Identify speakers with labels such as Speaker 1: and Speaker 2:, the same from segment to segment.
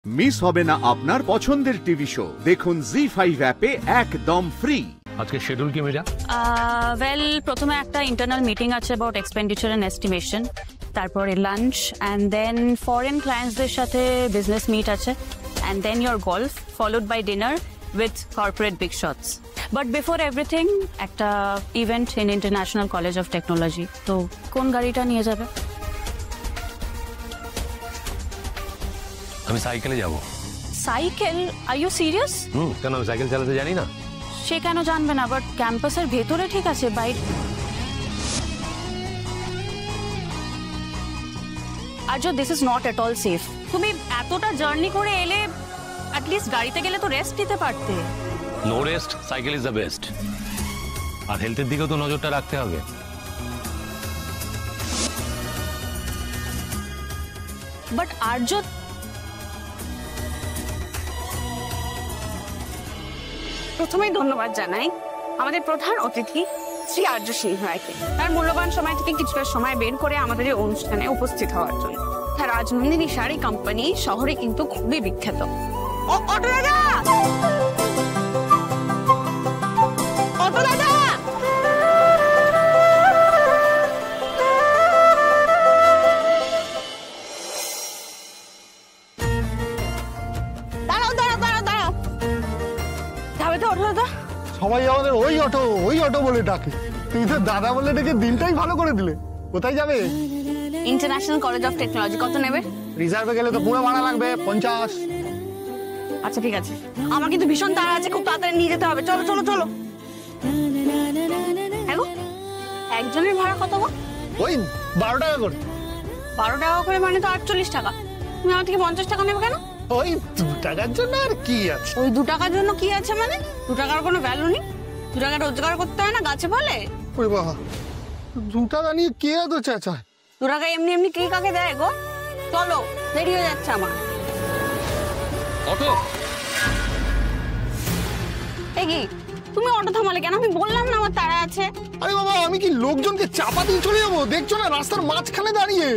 Speaker 1: Miss হবে না আপনার পছন্দের টিভি শো, দেখুন জি5 অ্যাপে একদম ফ্রি।
Speaker 2: আজকে শিডিউল কি মেজা?
Speaker 3: ওয়েল, প্রথমে একটা ইন্টারনাল মিটিং আছে অ্যাবাউট এক্সপেন্ডিচার এন্ড এস্টিমেশন, তারপরে লাঞ্চ, অ্যান্ড দেন ফরেন ক্লায়েন্টসদের সাথে বিজনেস মিট আছে, and then your golf followed by dinner with corporate big shots. But before everything একটা event in international college of technology. তো কোন গাড়িটা নিয়ে যাবে?
Speaker 2: আমি সাইকেলে যাব।
Speaker 3: সাইকেল? Are you serious?
Speaker 2: কেন আমি সাইকেল চালাতে জানি না?
Speaker 3: সে কেন জানবে না, বাট ক্যাম্পাসের ভেতরে ঠিক আছে, বাইরে। Arya, this is not at all safe. তুমি এতটা জার্নি করে এলে, অ্যাটলিস্ট গাড়িতে গেলে তো রেস্ট নিতে পারতে।
Speaker 2: No rest, cycle is the best. আর হেলথের দিকেও তো নজরটা রাখতে হবে।
Speaker 3: বাট আর্য,
Speaker 4: প্রথমেই ধন্যবাদ জানাই আমাদের প্রধান অতিথি শ্রী আর্য সিংহ রায়কে, তার মূল্যবান সময় থেকে কিছুটা সময় বের করে আমাদের এই অনুষ্ঠানে উপস্থিত হওয়ার জন্য। তার রাজনন্দিনী শাড়ি কোম্পানি শহরে কিন্তু খুবই বিখ্যাত। অটো দাদা, অটো দাদা, দাঁড়াও দাঁড়াও দাঁড়াও দাঁড়াও, যাবে তো অটো দাদা?
Speaker 5: সবাই আমাদের ওই অটো বলে ডাকে, তুই তো দাদা বলে ডেকে দিনটাই ভালো করে দিলে। কোথায় যাবে?
Speaker 4: International college of technology. কত নেবে?
Speaker 5: রিজার্ভে গেলে তো পুরো ভাড়া লাগবে 50।
Speaker 4: আচ্ছা ঠিক আছে, আমার কিন্তু ভীষণ তাড়া আছে, খুব তাড়াতাড়ি নিয়ে যেতে হবে। চলো চলো চলো। হ্যালো, একজনের ভাড়া কত গো?
Speaker 5: ওই 12 টাকা করে।
Speaker 4: 12 টাকা করে মানে তো 48 টাকা। তুমি আমার থেকে 50 টাকা নেবে কেন?
Speaker 5: ওই 2 টাকার জন্য আর কি আছে?
Speaker 4: ওই 2 টাকার জন্য কি আছে মানে? 2 টাকার কোনো ভ্যালু নেই। 2 টাকা রোজগার করতে হয় না গাছে ফলে?
Speaker 5: ওই বাবা, 2 টাকা নিয়ে কে এত চেঁচায়?
Speaker 4: 2 টাকা এমনি এমনি কে কাকে দেয় গো? চলো, দেরি হয়ে যাচ্ছে আমার।
Speaker 2: অটো,
Speaker 4: এই কি, তুমি অটো থামালে কেন? আমি বললাম না আমার তাড়া আছে।
Speaker 5: আরে বাবা, আমি কি লোকজনকে চাপা দিয়ে চলে যাবো? দেখছো না রাস্তার মাঝখানে দাঁড়িয়ে।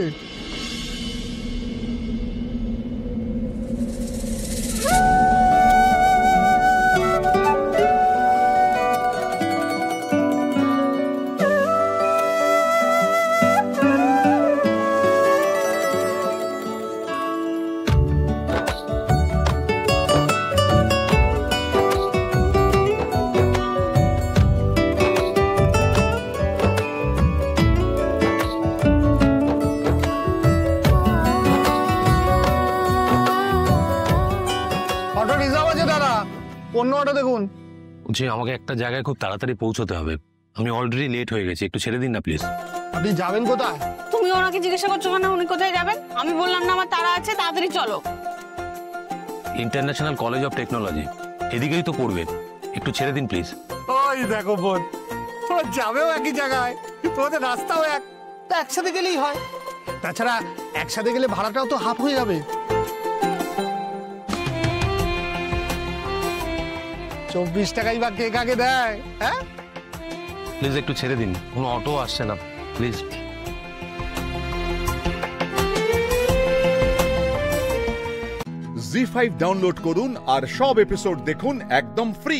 Speaker 5: অটো রিজার্ভ আছে দাদা, অন্য অটো দেখুন।
Speaker 2: বলছি আমাকে একটা জায়গায় খুব তাড়াতাড়ি পৌঁছতে হবে। আমি অলরেডি লেট হয়ে গেছি, একটু ছেড়ে দিন না প্লিজ।
Speaker 5: আপনি যাবেন কোথায়?
Speaker 4: তুমি ওনাকে জিজ্ঞাসা করছো কেন উনি কোথায় যাবেন? আমি বললাম না আমার তাড়া আছে, তাড়াতাড়ি চলো।
Speaker 2: ইন্টারন্যাশনাল কলেজ অফ টেকনোলজি, এদিকেই তো পড়বে, একটু ছেড়ে দিন প্লিজ।
Speaker 5: ওই দেখো বোন, তোরা যাবেও একই জায়গায়, তোমাদের রাস্তাও এক, তো একসাথে গেলেই হয়। তাছাড়া একসাথে গেলে ভাড়াটাও তো হাফ হয়ে যাবে। 24 টাকাই বা কে কাকে দেয়? হ্যাঁ,
Speaker 2: প্লিজ একটু ছেড়ে দিন, কোনো অটো আসছে না প্লিজ।
Speaker 1: জি5 ডাউনলোড করুন আর সব এপিসোড দেখুন একদম ফ্রি।